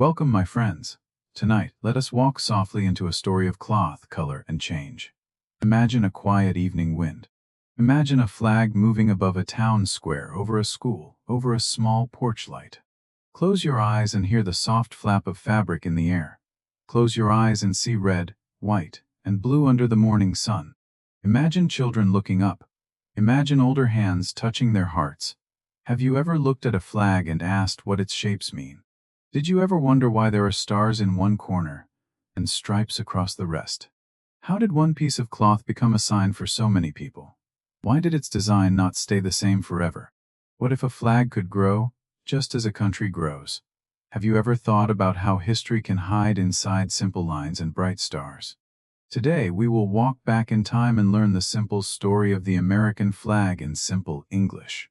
Welcome, my friends. Tonight, let us walk softly into a story of cloth, color, and change. Imagine a quiet evening wind. Imagine a flag moving above a town square, over a school, over a small porch light. Close your eyes and hear the soft flap of fabric in the air. Close your eyes and see red, white, and blue under the morning sun. Imagine children looking up. Imagine older hands touching their hearts. Have you ever looked at a flag and asked what its shapes mean? Did you ever wonder why there are stars in one corner and stripes across the rest? How did one piece of cloth become a sign for so many people? Why did its design not stay the same forever? What if a flag could grow, just as a country grows? Have you ever thought about how history can hide inside simple lines and bright stars? Today we will walk back in time and learn the simple story of the American flag in simple English.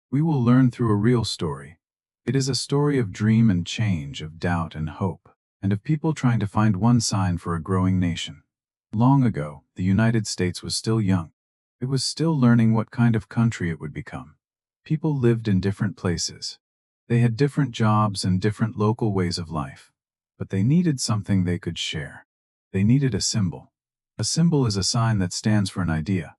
We will learn through a real story. It is a story of dream and change, of doubt and hope, and of people trying to find one sign for a growing nation. Long ago, the United States was still young. It was still learning what kind of country it would become. People lived in different places. They had different jobs and different local ways of life. But they needed something they could share. They needed a symbol. A symbol is a sign that stands for an idea.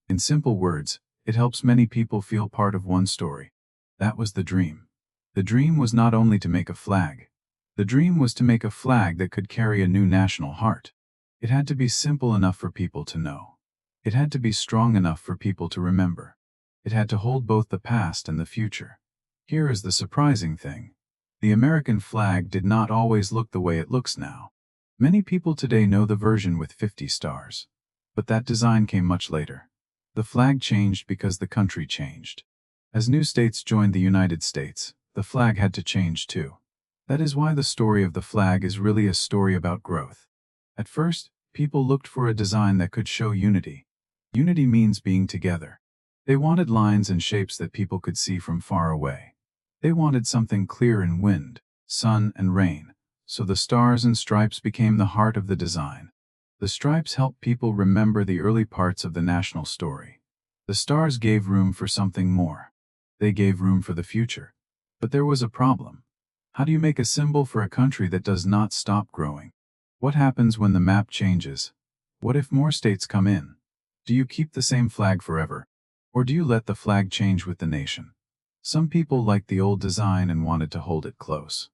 In simple words, it helps many people feel part of one story. That was the dream. The dream was not only to make a flag. The dream was to make a flag that could carry a new national heart. It had to be simple enough for people to know. It had to be strong enough for people to remember. It had to hold both the past and the future. Here is the surprising thing. The American flag did not always look the way it looks now. Many people today know the version with 50 stars. But that design came much later. The flag changed because the country changed. As new states joined the United States, the flag had to change too. That is why the story of the flag is really a story about growth. At first, people looked for a design that could show unity. Unity means being together. They wanted lines and shapes that people could see from far away. They wanted something clear in wind, sun, and rain, so the stars and stripes became the heart of the design. The stripes helped people remember the early parts of the national story. The stars gave room for something more. They gave room for the future. But there was a problem. How do you make a symbol for a country that does not stop growing? What happens when the map changes? What if more states come in? Do you keep the same flag forever? Or do you let the flag change with the nation? Some people liked the old design and wanted to hold it close.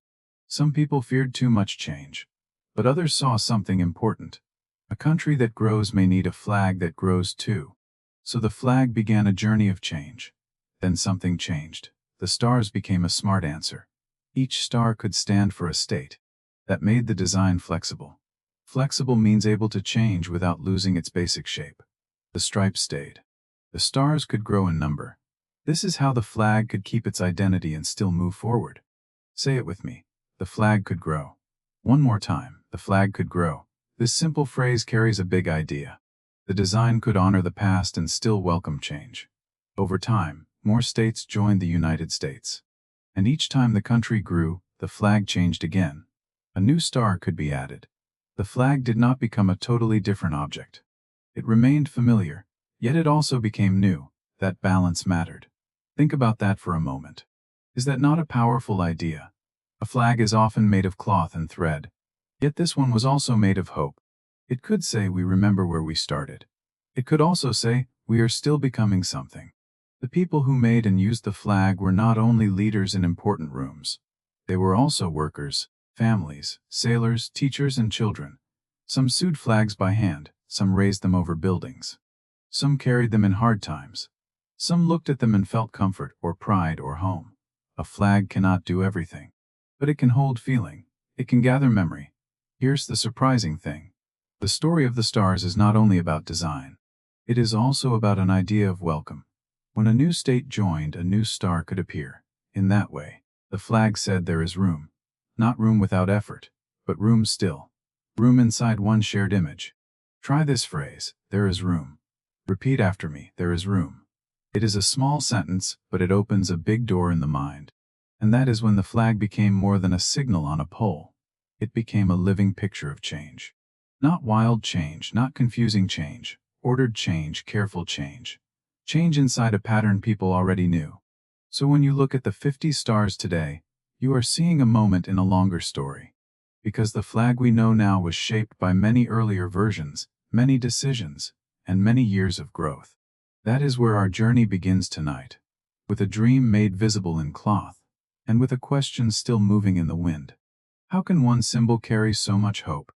Some people feared too much change. But others saw something important. A country that grows may need a flag that grows too. So the flag began a journey of change. Then something changed. The stars became a smart answer. Each star could stand for a state. That made the design flexible. Flexible means able to change without losing its basic shape. The stripes stayed. The stars could grow in number. This is how the flag could keep its identity and still move forward. Say it with me. The flag could grow. One more time. The flag could grow. This simple phrase carries a big idea. The design could honor the past and still welcome change. Over time, more states joined the United States. And each time the country grew, the flag changed again. A new star could be added. The flag did not become a totally different object. It remained familiar, yet it also became new. That balance mattered. Think about that for a moment. Is that not a powerful idea? A flag is often made of cloth and thread. Yet this one was also made of hope. It could say we remember where we started. It could also say we are still becoming something. The people who made and used the flag were not only leaders in important rooms. They were also workers, families, sailors, teachers, and children. Some sewed flags by hand, some raised them over buildings. Some carried them in hard times. Some looked at them and felt comfort or pride or home. A flag cannot do everything. But it can hold feeling. It can gather memory. Here's the surprising thing. The story of the stars is not only about design. It is also about an idea of welcome. When a new state joined, a new star could appear. In that way, the flag said there is room. Not room without effort, but room still. Room inside one shared image. Try this phrase, there is room. Repeat after me, there is room. It is a small sentence, but it opens a big door in the mind. And that is when the flag became more than a signal on a pole. It became a living picture of change. Not wild change, not confusing change. Ordered change, careful change. Change inside a pattern people already knew. So when you look at the 50 stars today, You are seeing a moment in a longer story. Because the flag we know now was shaped by many earlier versions, many decisions, and many years of growth. That is where our journey begins tonight. With a dream made visible in cloth, and with a question still moving in the wind. How can one symbol carry so much hope?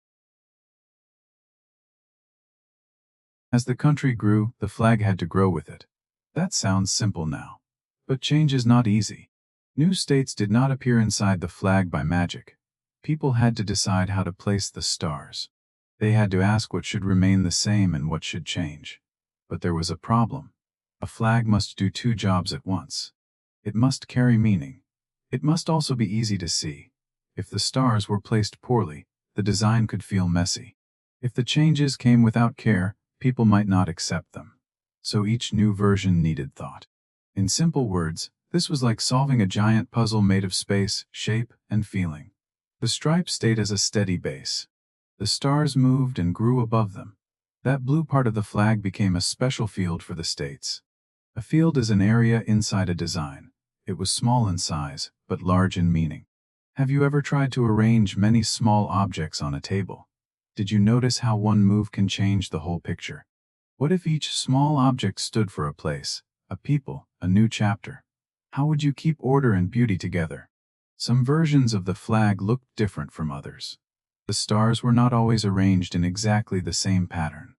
As the country grew, the flag had to grow with it. That sounds simple now. But change is not easy. New states did not appear inside the flag by magic. People had to decide how to place the stars. They had to ask what should remain the same and what should change. But there was a problem. A flag must do two jobs at once. It must carry meaning. It must also be easy to see. If the stars were placed poorly, the design could feel messy. If the changes came without care, people might not accept them. So each new version needed thought. In simple words, this was like solving a giant puzzle made of space, shape, and feeling. The stripes stayed as a steady base. The stars moved and grew above them. That blue part of the flag became a special field for the states. A field is an area inside a design. It was small in size, but large in meaning. Have you ever tried to arrange many small objects on a table? Did you notice how one move can change the whole picture? What if each small object stood for a place, a people, a new chapter? How would you keep order and beauty together? Some versions of the flag looked different from others. The stars were not always arranged in exactly the same pattern.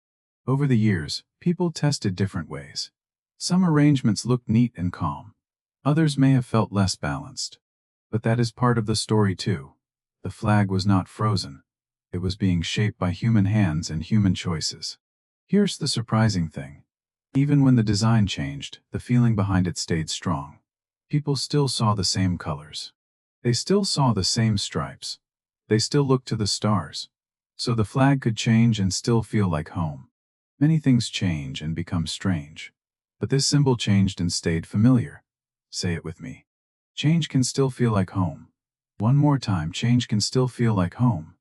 Over the years, people tested different ways. Some arrangements looked neat and calm. Others may have felt less balanced. But that is part of the story too. The flag was not frozen. It was being shaped by human hands and human choices. Here's the surprising thing. Even when the design changed, the feeling behind it stayed strong. People still saw the same colors. They still saw the same stripes. They still looked to the stars. So the flag could change and still feel like home. Many things change and become strange. But this symbol changed and stayed familiar. Say it with me. Change can still feel like home. One more time, change can still feel like home.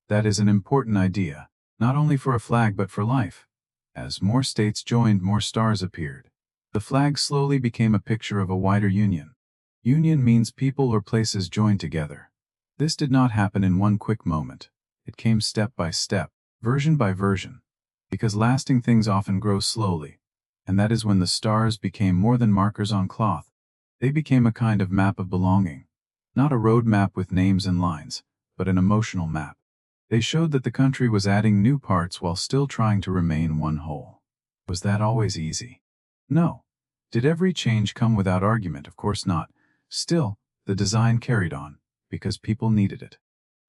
That is an important idea, not only for a flag but for life. As more states joined, more stars appeared. The flag slowly became a picture of a wider union. Union means people or places joined together. This did not happen in one quick moment. It came step by step, version by version. Because lasting things often grow slowly. And that is when the stars became more than markers on cloth. They became a kind of map of belonging. Not a road map with names and lines, but an emotional map. They showed that the country was adding new parts while still trying to remain one whole. Was that always easy? No. Did every change come without argument? Of course not. Still, the design carried on, because people needed it.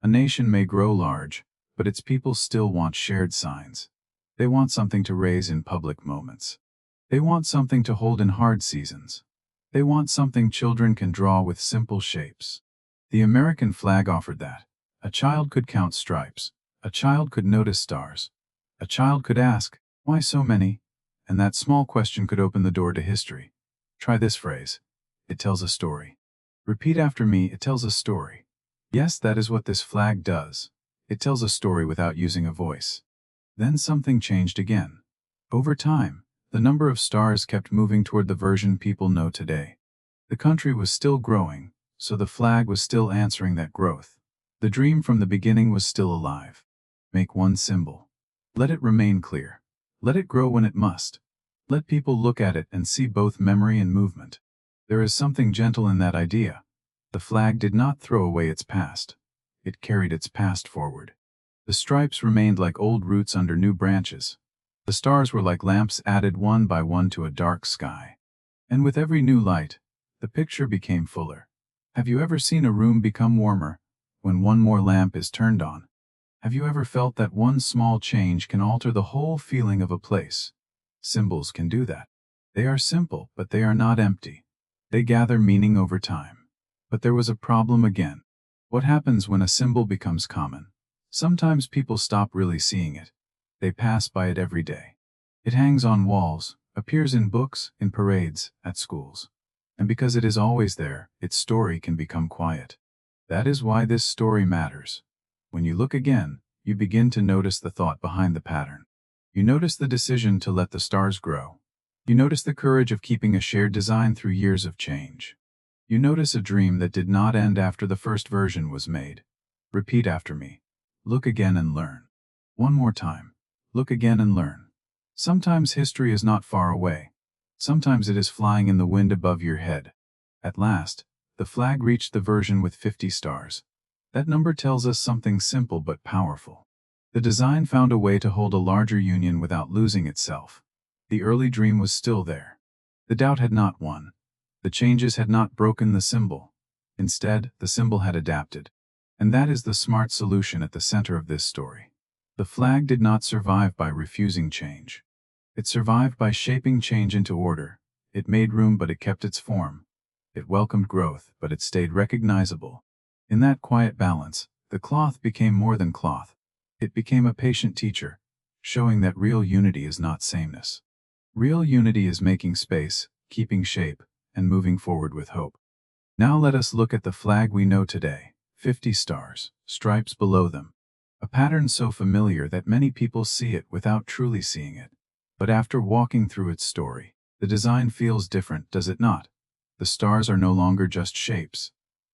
A nation may grow large, but its people still want shared signs. They want something to raise in public moments. They want something to hold in hard seasons. They want something children can draw with simple shapes. The American flag offered that. A child could count stripes. A child could notice stars. A child could ask, why so many? And that small question could open the door to history. Try this phrase. It tells a story. Repeat after me, it tells a story. Yes, that is what this flag does. It tells a story without using a voice. Then something changed again. Over time, the number of stars kept moving toward the version people know today. The country was still growing, so the flag was still answering that growth. The dream from the beginning was still alive. Make one symbol. Let it remain clear. Let it grow when it must. Let people look at it and see both memory and movement. There is something gentle in that idea. The flag did not throw away its past. It carried its past forward. The stripes remained like old roots under new branches. The stars were like lamps added one by one to a dark sky. And with every new light, the picture became fuller. Have you ever seen a room become warmer when one more lamp is turned on? Have you ever felt that one small change can alter the whole feeling of a place? Symbols can do that. They are simple, but they are not empty. They gather meaning over time. But there was a problem again. What happens when a symbol becomes common? Sometimes people stop really seeing it. They pass by it every day. It hangs on walls, appears in books, in parades, at schools. And because it is always there, its story can become quiet. That is why this story matters. When you look again, you begin to notice the thought behind the pattern. You notice the decision to let the stars grow. You notice the courage of keeping a shared design through years of change. You notice a dream that did not end after the first version was made. Repeat after me. Look again and learn. One more time. Look again and learn. Sometimes history is not far away. Sometimes it is flying in the wind above your head. At last, the flag reached the version with 50 stars. That number tells us something simple but powerful. The design found a way to hold a larger union without losing itself. The early dream was still there. The doubt had not won. The changes had not broken the symbol. Instead, the symbol had adapted. And that is the smart solution at the center of this story. The flag did not survive by refusing change. It survived by shaping change into order. It made room, but it kept its form. It welcomed growth, but it stayed recognizable. In that quiet balance, the cloth became more than cloth. It became a patient teacher, showing that real unity is not sameness. Real unity is making space, keeping shape, and moving forward with hope. Now let us look at the flag we know today. 50 stars, stripes below them. A pattern so familiar that many people see it without truly seeing it. But after walking through its story, the design feels different, does it not? The stars are no longer just shapes.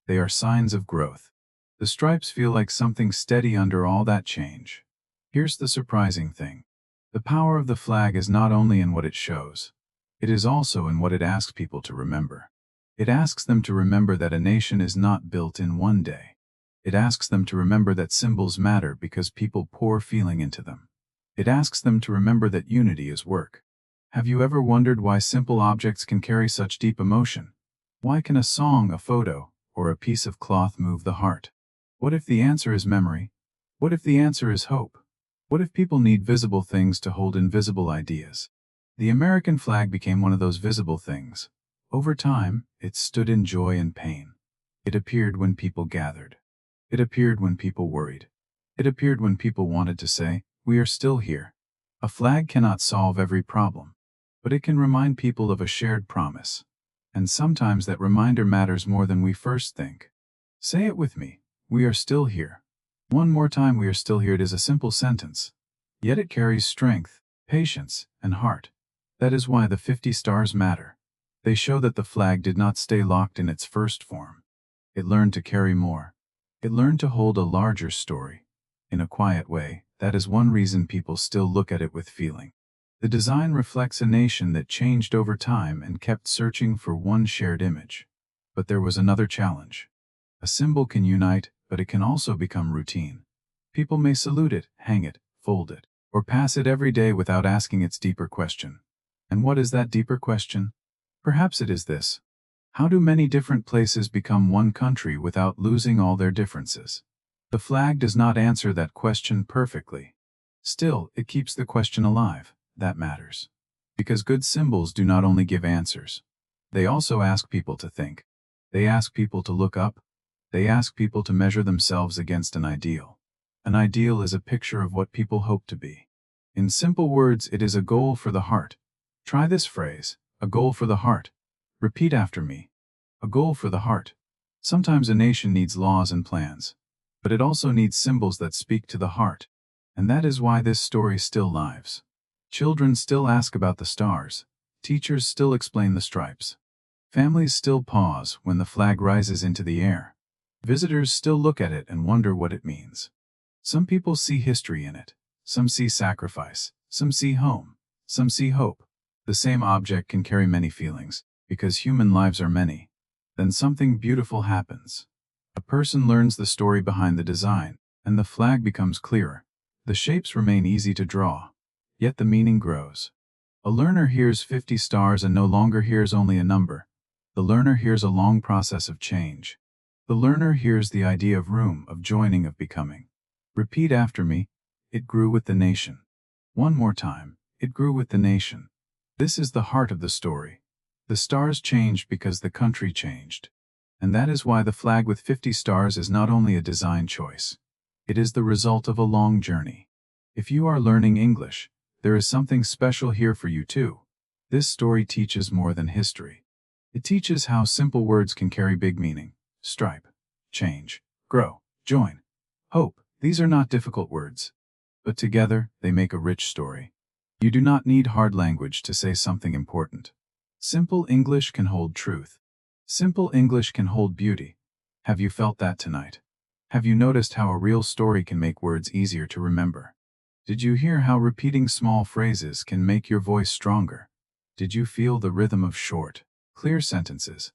They are signs of growth. The stripes feel like something steady under all that change. Here's the surprising thing. The power of the flag is not only in what it shows. It is also in what it asks people to remember. It asks them to remember that a nation is not built in one day. It asks them to remember that symbols matter because people pour feeling into them. It asks them to remember that unity is work. Have you ever wondered why simple objects can carry such deep emotion? Why can a song, a photo, or a piece of cloth move the heart? What if the answer is memory? What if the answer is hope? What if people need visible things to hold invisible ideas? The American flag became one of those visible things. Over time, it stood in joy and pain. It appeared when people gathered. It appeared when people worried. It appeared when people wanted to say, "We are still here." A flag cannot solve every problem, but it can remind people of a shared promise. And sometimes that reminder matters more than we first think. Say it with me. We are still here. One more time, we are still here. It is a simple sentence. Yet it carries strength, patience, and heart. That is why the 50 stars matter. They show that the flag did not stay locked in its first form. It learned to carry more. It learned to hold a larger story. In a quiet way, that is one reason people still look at it with feeling. The design reflects a nation that changed over time and kept searching for one shared image. But there was another challenge. A symbol can unite, but it can also become routine. People may salute it, hang it, fold it, or pass it every day without asking its deeper question. And what is that deeper question? Perhaps it is this. How do many different places become one country without losing all their differences? The flag does not answer that question perfectly. Still, it keeps the question alive. That matters. Because good symbols do not only give answers. They also ask people to think. They ask people to look up. They ask people to measure themselves against an ideal. An ideal is a picture of what people hope to be. In simple words, it is a goal for the heart. Try this phrase, a goal for the heart. Repeat after me. A goal for the heart. Sometimes a nation needs laws and plans, but it also needs symbols that speak to the heart. And that is why this story still lives. Children still ask about the stars. Teachers still explain the stripes. Families still pause when the flag rises into the air. Visitors still look at it and wonder what it means. Some people see history in it. Some see sacrifice. Some see home. Some see hope. The same object can carry many feelings, because human lives are many. Then something beautiful happens. A person learns the story behind the design, and the flag becomes clearer. The shapes remain easy to draw, yet the meaning grows. A learner hears 50 stars and no longer hears only a number. The learner hears a long process of change. The learner hears the idea of room, of joining, of becoming. Repeat after me. It grew with the nation. One more time. It grew with the nation. This is the heart of the story. The stars changed because the country changed. And that is why the flag with 50 stars is not only a design choice. It is the result of a long journey. If you are learning English, there is something special here for you too. This story teaches more than history. It teaches how simple words can carry big meaning. Stripe, change, grow, join, hope. These are not difficult words, but together they make a rich story. You do not need hard language to say something important. Simple English can hold truth. Simple English can hold beauty. Have you felt that tonight? Have you noticed how a real story can make words easier to remember? Did you hear how repeating small phrases can make your voice stronger? Did you feel the rhythm of short, clear sentences?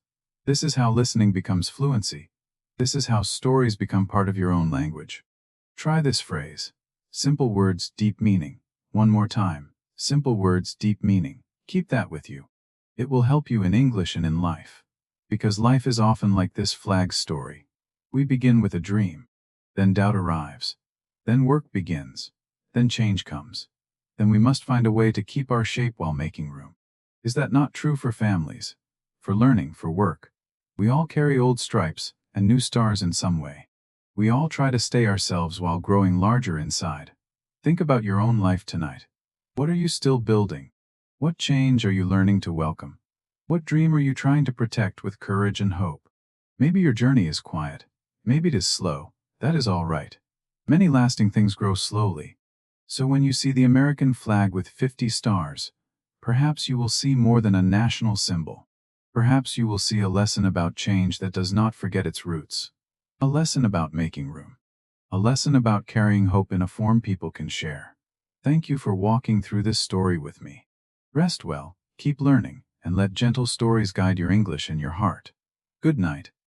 This is how listening becomes fluency. This is how stories become part of your own language. Try this phrase. Simple words, deep meaning. One more time. Simple words, deep meaning. Keep that with you. It will help you in English and in life. Because life is often like this flag story. We begin with a dream. Then doubt arrives. Then work begins. Then change comes. Then we must find a way to keep our shape while making room. Is that not true for families? For learning, for work? We all carry old stripes and new stars in some way. We all try to stay ourselves while growing larger inside. Think about your own life tonight. What are you still building? What change are you learning to welcome? What dream are you trying to protect with courage and hope? Maybe your journey is quiet. Maybe it is slow. That is all right. Many lasting things grow slowly. So when you see the American flag with 50 stars, perhaps you will see more than a national symbol. Perhaps you will see a lesson about change that does not forget its roots. A lesson about making room. A lesson about carrying hope in a form people can share. Thank you for walking through this story with me. Rest well, keep learning, and let gentle stories guide your English and your heart. Good night.